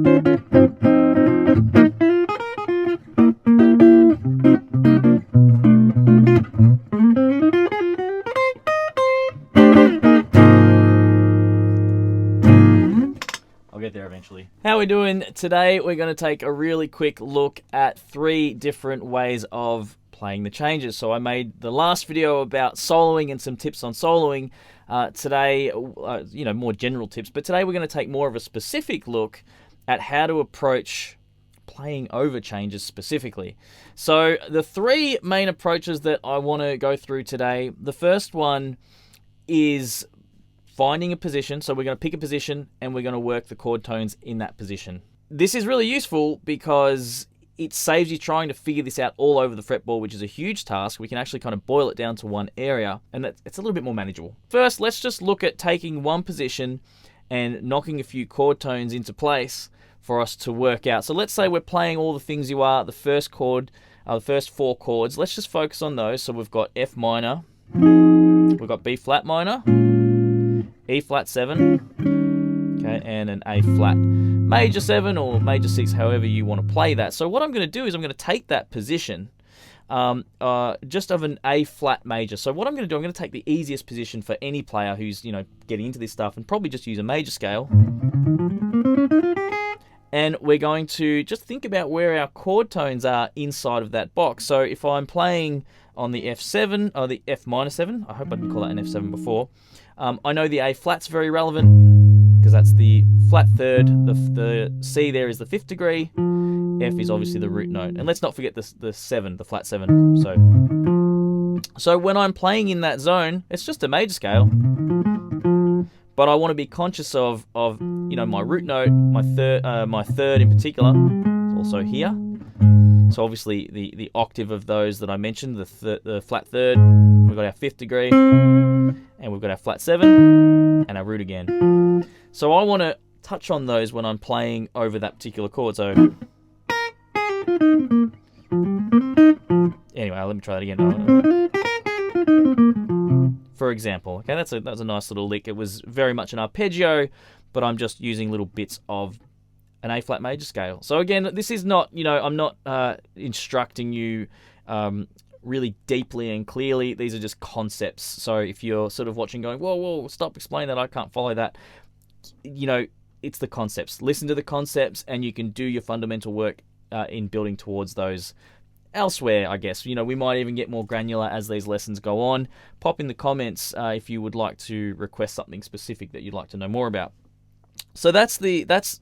I'll get there eventually. How are we doing today? We're going to take a really quick look at 3 different ways of playing the changes. So I made the last video about soloing and some tips on soloing. Today, more general tips, but today we're going to take more of a specific look at how to approach playing over changes specifically. So the 3 main approaches that I want to go through today, the first one is finding a position. So we're going to pick a position and we're going to work the chord tones in that position. This is really useful because it saves you trying to figure this out all over the fretboard, which is a huge task. We can actually kind of boil it down to one area, and it's a little bit more manageable. First, let's just look at taking one position and knocking a few chord tones into place for us to work out. So let's say we're playing all the things you are, the first chord, the first 4 chords. Let's just focus on those. So we've got F minor, we've got B flat minor, E flat 7, okay, and an A flat major 7 or major 6, however you want to play that. So what I'm going to do is I'm going to take that position just of an A flat major. So what I'm going to do, I'm going to take the easiest position for any player who's getting into this stuff and probably just use a major scale. And we're going to just think about where our chord tones are inside of that box. So if I'm playing on the F7 or the F minor 7, I hope I didn't call that an F7 before. I know the A flat's very relevant because that's the flat third. The C there is the 5th degree. F is obviously the root note. And let's not forget the 7, the flat 7. So when I'm playing in that zone, it's just a major scale. But I want to be conscious of my root note, my third in particular, is also here. So obviously the octave of those that I mentioned, the flat third, we've got our 5th degree, and we've got our flat 7, and our root again. So I want to touch on those when I'm playing over that particular chord. So anyway, let me try that again. For example, okay, that was a nice little lick. It was very much an arpeggio, but I'm just using little bits of an A flat major scale. So again, this is not, I'm not instructing you really deeply and clearly. These are just concepts. So if you're sort of watching going, whoa, stop explaining that, I can't follow that. It's the concepts. Listen to the concepts and you can do your fundamental work in building towards those elsewhere, I guess. We might even get more granular as these lessons go on. Pop in the comments if you would like to request something specific that you'd like to know more about. So that's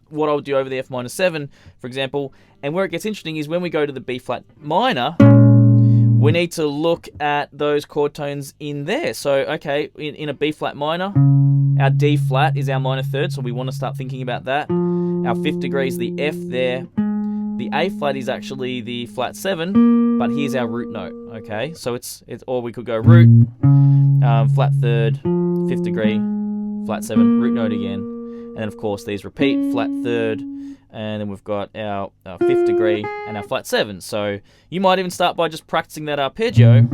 what I'll do over the F minor 7, for example. And where it gets interesting is when we go to the B flat minor, we need to look at those chord tones in there. So, okay, in a B flat minor, our D flat is our minor third, so we want to start thinking about that. Our 5th degree is the F there. The A flat is actually the flat 7, but here's our root note, okay? So it's or we could go root, flat third, 5th degree, flat 7, root note again. And then, of course, these repeat, flat third, and then we've got our 5th degree and our flat 7. So you might even start by just practicing that arpeggio.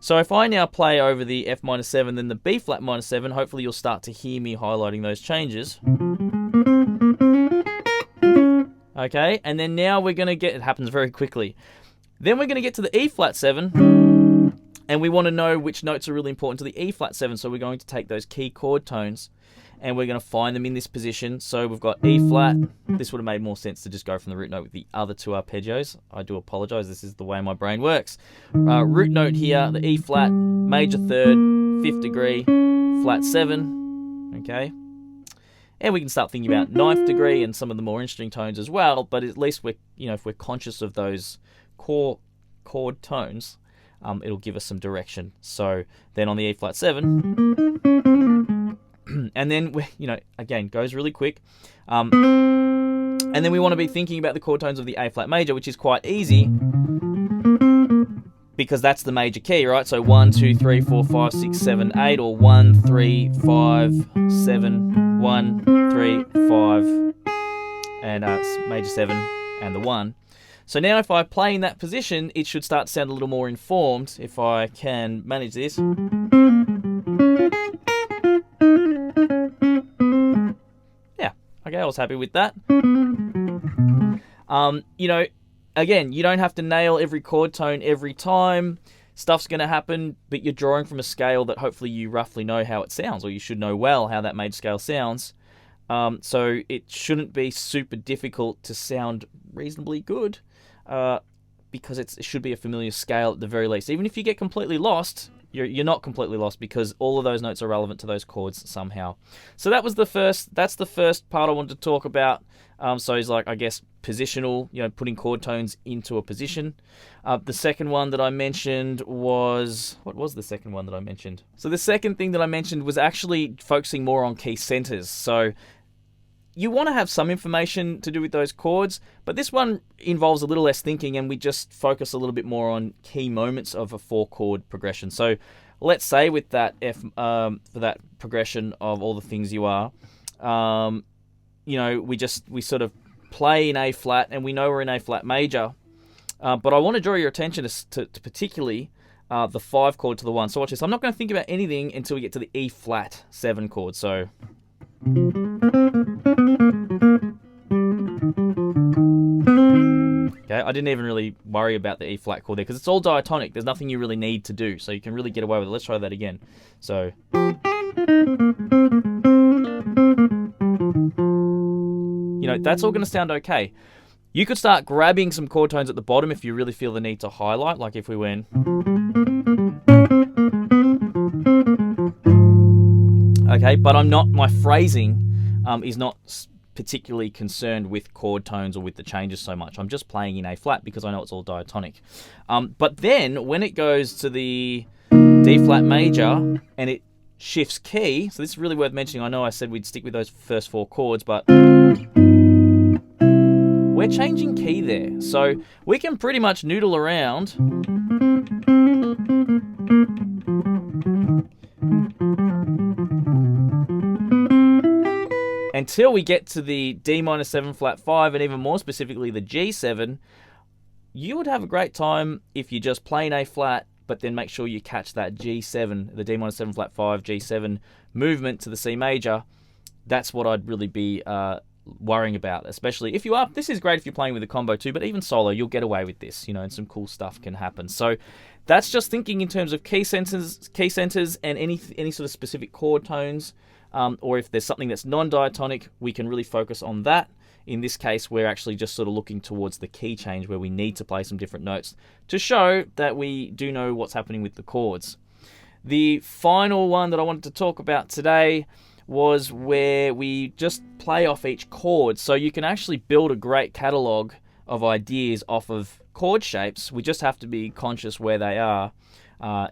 So if I now play over the F minor 7, then the B flat minor 7, hopefully you'll start to hear me highlighting those changes. Okay, and then now we're going to get, it happens very quickly. Then we're going to get to the E flat 7, and we want to know which notes are really important to the E flat 7, so we're going to take those key chord tones, and we're going to find them in this position. So we've got E flat. This would have made more sense to just go from the root note with the other 2 arpeggios. I do apologize, this is the way my brain works. Root note here, the E flat, major third, 5th degree, flat 7, okay? And we can start thinking about 9th degree and some of the more interesting tones as well, but at least we're, if we're conscious of those core chord tones, it'll give us some direction. So then on the E flat 7, and then, again, goes really quick. And then we want to be thinking about the chord tones of the A flat major, which is quite easy because that's the major key, right? So 1, 2, 3, 4, 5, 6, 7, 8, or 1, 3, 5, 7, 1, 3, 5, and it's major 7 and the 1. So now if I play in that position, it should start to sound a little more informed if I can manage this. Okay, I was happy with that. You know, again, you don't have to nail every chord tone every time. Stuff's going to happen, but you're drawing from a scale that hopefully you roughly know how it sounds, or you should know well how that major scale sounds. So it shouldn't be super difficult to sound reasonably good, because it should be a familiar scale at the very least. Even if you get completely lost, you're not completely lost, because all of those notes are relevant to those chords somehow. So that's the first part I wanted to talk about. So it's like, I guess, positional, you know, putting chord tones into a position. The second one that I mentioned was... What was the second one that I mentioned? So the second thing that I mentioned was actually focusing more on key centers. So you want to have some information to do with those chords, but this one involves a little less thinking, and we just focus a little bit more on key moments of a 4-chord progression. So let's say with that for that progression of all the things you are, you know, we sort of play in A flat, and we know we're in A flat major, but I want to draw your attention to particularly the 5 chord to the 1. So watch this. I'm not going to think about anything until we get to the E flat 7 chord. So okay, I didn't even really worry about the E flat chord there, because it's all diatonic. There's nothing you really need to do, so you can really get away with it. Let's try that again. So you know, that's all going to sound okay. You could start grabbing some chord tones at the bottom if you really feel the need to highlight, like if we went... Okay, but my phrasing is not particularly concerned with chord tones or with the changes so much. I'm just playing in A flat because I know it's all diatonic. But then when it goes to the D flat major and it shifts key, so this is really worth mentioning. I know I said we'd stick with those first 4 chords, but we're changing key there. So we can pretty much noodle around until we get to the D minor 7 flat 5, and even more specifically the G7. You would have a great time if you just play in A flat, but then make sure you catch that G7, the D minor 7 flat 5, G7 movement to the C major. That's what I'd really be worrying about, especially if you are. This is great if you're playing with a combo too, but even solo, you'll get away with this, you know, and some cool stuff can happen. So that's just thinking in terms of key centers, and any sort of specific chord tones, or if there's something that's non-diatonic, we can really focus on that. In this case, we're actually just sort of looking towards the key change where we need to play some different notes to show that we do know what's happening with the chords. The final one that I wanted to talk about today was where we just play off each chord. So you can actually build a great catalog of ideas off of chord shapes. We just have to be conscious where they are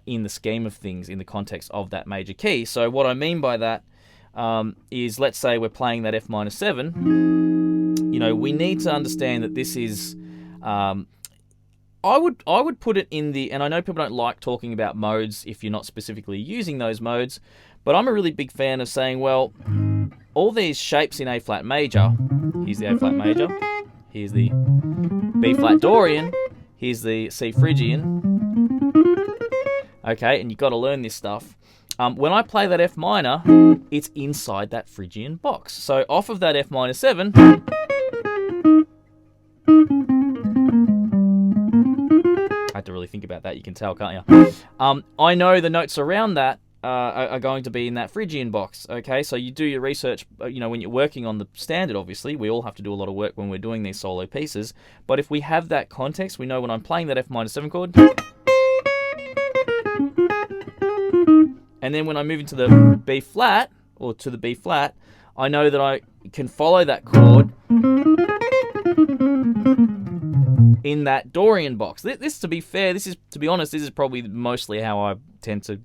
in the scheme of things, in the context of that major key. So what I mean by that is, let's say we're playing that F minor 7. You know, we need to understand that this is, I would put it in the, and I know people don't like talking about modes if you're not specifically using those modes, but I'm a really big fan of saying, well, all these shapes in A flat major, here's the A flat major, here's the B flat Dorian, here's the C Phrygian, okay, and you've got to learn this stuff. When I play that F minor, it's inside that Phrygian box. So off of that F minor 7, I had to really think about that, you can tell, can't you? I know the notes around that are going to be in that Phrygian box, okay? So you do your research, you know, when you're working on the standard, obviously. We all have to do a lot of work when we're doing these solo pieces. But if we have that context, we know when I'm playing that F minor 7 chord, and then when I move into the B flat, or to the B flat, I know that I can follow that chord in that Dorian box. This, to be fair, to be honest, this is probably mostly how I tend to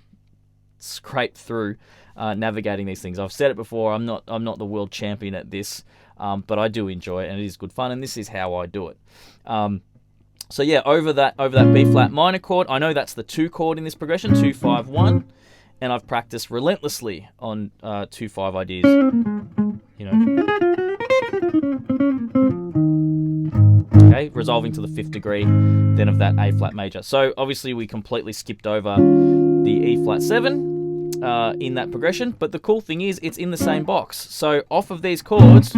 scrape through navigating these things. I've said it before, I'm not the world champion at this, but I do enjoy it, and it is good fun, and this is how I do it. So yeah, over that B flat minor chord, I know that's the 2 chord in this progression, 2, 5, 1. And I've practiced relentlessly on 2/5 ideas, you know. Okay, resolving to the 5th degree, then of that A flat major. So obviously we completely skipped over the E flat 7, in that progression. But the cool thing is it's in the same box. So off of these chords,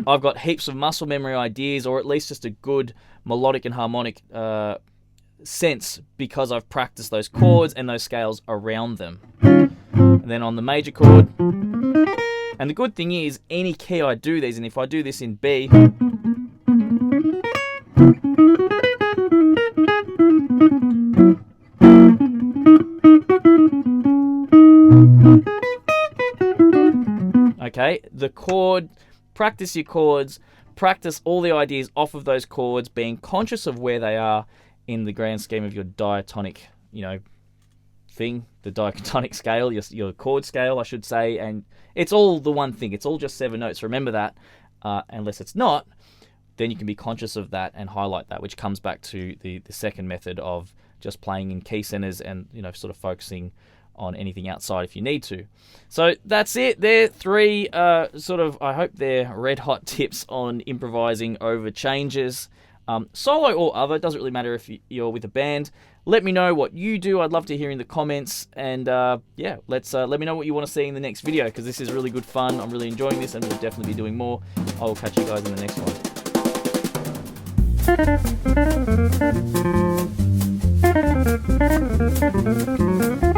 I've got heaps of muscle memory ideas, or at least just a good melodic and harmonic sense, because I've practiced those chords and those scales around them. And then on the major chord, and the good thing is any key I do these in, if I do this in B, okay, the chord, practice your chords, practice all the ideas off of those chords, being conscious of where they are in the grand scheme of your diatonic, thing, the diatonic scale, your chord scale, I should say, and it's all the one thing. It's all just 7 notes. Remember that. Unless it's not, then you can be conscious of that and highlight that, which comes back to the second method of just playing in key centers and sort of focusing on anything outside if you need to. So that's it. They're 3 I hope they're red hot tips on improvising over changes. Solo or other, doesn't really matter if you're with a band. Let me know what you do. I'd love to hear in the comments. And let me know what you want to see in the next video, because this is really good fun. I'm really enjoying this and we'll definitely be doing more. I will catch you guys in the next one.